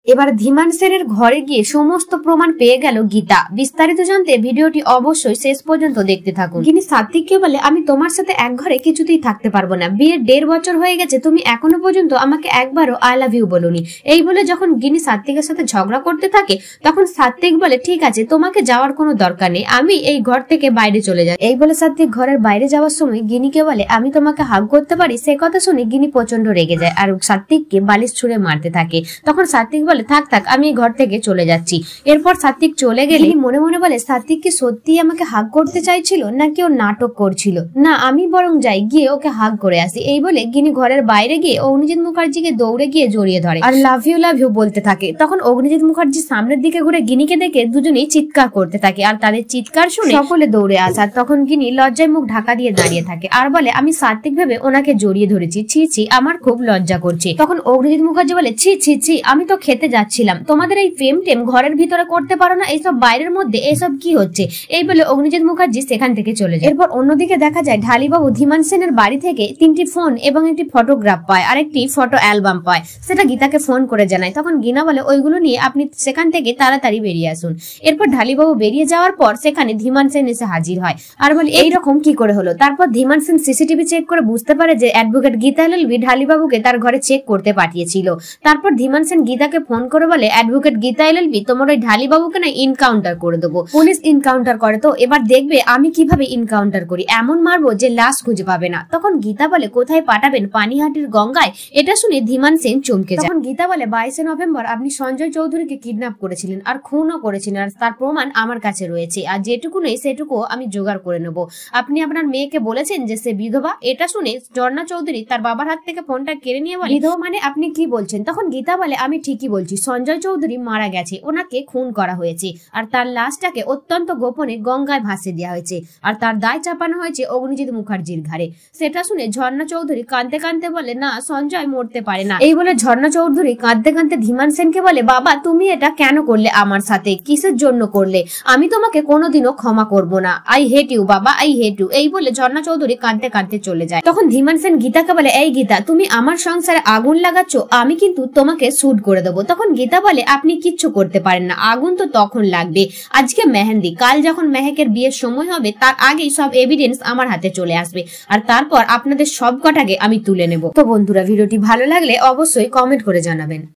এবার ধীমান সেনের ঘরে গিয়ে সমস্ত প্রমাণ পেয়ে গেল গীতা। বিস্তারিত জানতে ভিডিওটি অবশ্যই শেষ পর্যন্ত দেখতে থাকুন। গিনি সাত্বিককে বলে, আমি তোমার সাথে এক ঘরে কিছুতেই থাকতে পারবো না, বিয়ের 1.5 বছর হয়ে গেছে, তুমি এখনো পর্যন্ত আমাকে একবারও আই লাভ ইউ বলোনি। এই বলে যখন গিনি সাত্বিকের সাথে ঝগড়া করতে থাকে তখন সাত্বিক বলে, ঠিক আছে, তোমাকে যাওয়ার কোনো দরকার নেই, আমি এই ঘর থেকে বাইরে চলে যাই। এই বলে সাত্বিক ঘরের বাইরে যাওয়ার সময় গিনিকে বলে, আমি তোমাকে হাগ করতে পারি। সে কথা শুনে গিনি প্রচন্ড রেগে যায় আর সাত্বিককে বালিশ ছুঁড়ে মারতে থাকে। তখন সাত্বিক বলে, থাক থাক, আমি এই ঘর থেকে চলে যাচ্ছি। এরপর সাত্বিক চলে গেলে মনে মনে বলে, সাত্বিক কি সত্যি আমাকে হাগ করতে চাইছিল নাকি ও নাটক করছিল? না, আমি বরং যাই, গিয়ে ওকে হাগ করে আসি। এই বলে গিনি ঘরের বাইরে গিয়ে অগ্নিজিৎ মুখার্জিকে দৌড়ে গিয়ে জড়িয়ে ধরে আর লাভ ইউ বলতে থাকে। তখন অগ্নিজিৎ মুখার্জি সামনের দিকে ঘুরে গিনিকে দেখে দুজনেই চিৎকার করতে থাকে আর তাদের চিৎকার শুনে সকলে দৌড়ে আসে। আর তখন গিনি লজ্জায় মুখ ঢাকা দিয়ে দাঁড়িয়ে থাকে আর বলে, আমি সাত্বিক ভেবে ওনাকে জড়িয়ে ধরেছি, ছি ছি, আমার খুব লজ্জা করছে। তখন অগ্নিজিৎ মুখার্জি বলে, ছি ছি ছি, আমি তো খেতে যাচ্ছিলাম, তোমাদের এই প্রেম টেম ঘরের ভিতরে করতে পারো না, এইসব বাইরের মধ্যে এইসব কি হচ্ছে? এই বলে অগ্নিজিৎ মুখার্জি সেখান থেকে চলে যায়। এরপর অন্যদিকে দেখা যায় ঢালিবাবু ধীমান সেনের বাড়ি থেকে 3টি ফোন এবং একটি ফটোগ্রাফ পায় আর একটি ফটো অ্যালবাম পায়। সেটা গীতাকে ফোন করে জানায়। তখন গীনা বলে, ওইগুলো নিয়ে আপনি সেখান থেকে তাড়াতাড়ি বেরিয়ে আসুন। এরপর ঢালিবাবু বেরিয়ে যাওয়ার পর সেখানে ধীমান সেন এসে হাজির হয় আর বলে, এইরকম কি করে হলো? তারপর ধীমান সেন সিসিটিভি চেক করে বুঝতে পারে যে অ্যাডভোকেট গীতা এলএলবি ঢালিবাবুকে তার ঘরে চেক করতে পাঠিয়েছিল। তারপর ধীমান সেন গীতাকে ফোন করে বলে, অ্যাডভোকেট গীতা এলএলবি তোমার ওই ঢালিবাবুকে না ইনকাউন্টার করে দেবো। পুলিশ ইনকাউন্টার করে তো এবার দেখবে আমি কিভাবে ইনকাউন্টার করি, এমন মারবো যে লাশ খুঁজে পাবে না। তখন গীতা বলে, কোথায় পাঠাবেন? পানিহাটির গঙ্গায়। এটা শুনে ধীমান সেন চমকে যায়। তখন গীতা বলে, 22শে নভেম্বর আপনি সঞ্জয় চৌধুরীকে কিডন্যাপ করেছিলেন আর খুনও করেছিলেন আর তার প্রমাণ আমার কাছে রয়েছে, আর যেটুকু নেই সেটুকু আমি জোগাড় করে নেব। আপনি আপনার মেয়েকে বলেছেন যে সে বিধবা। এটা শুনে ঝর্ণা চৌধুরী তার বাবার হাত থেকে ফোনটা কেড়ে নিয়ে বলে, বিধবা মানে আপনি কি বলছেন? তখন গীতা বলে, আমি ঠিকই বলছি, সঞ্জয় চৌধুরী মারা গেছে, ওনাকে খুন করা হয়েছে আর তার লাশটাকে অত্যন্ত গোপনে গঙ্গায় ভাসিয়ে দেওয়া হয়েছে আর তার দায় চাপানো হয়েছে অগ্নিজিৎ মুখার্জির ঘাড়ে। সেটা শুনে ঝর্ণা চৌধুরী কাঁদতে কাঁদতে বলে, না, সঞ্জয় মরতে পারে না। এই বলে ঝর্ণা চৌধুরী কাঁদতে কাঁদতে ধীমান সেনকে বলে, বাবা তুমি এটা কেন করলে আমার সাথে? কিসের জন্য করলে? আমি তোমাকে কোনোদিনও ক্ষমা করব না। আই হেট ইউ বাবা, আই হেট ইউ। এই বলে ঝর্ণা চৌধুরী কাঁদতে কাঁদতে চলে যায়। তখন ধীমান সেন গীতাকে বলে, এই গীতা, তুমি আমার সংসারে আগুন লাগাচ্ছ, আমি কিন্তু তোমাকে শুট করে দেবো। তখন গীতা বলে, আপনি কিচ্ছু করতে পারেন না, আগুন তো তখন লাগবে, আজকে মেহেন্দি, কাল যখন মেহেকের বিয়ের সময় হবে তার আগেই সব এভিডেন্স আমার হাতে চলে আসবে আর তারপর আপনাদের সব কটাকে আমি তুলে নেব। তো বন্ধুরা, ভিডিওটি ভালো লাগলে অবশ্যই কমেন্ট করে জানাবেন।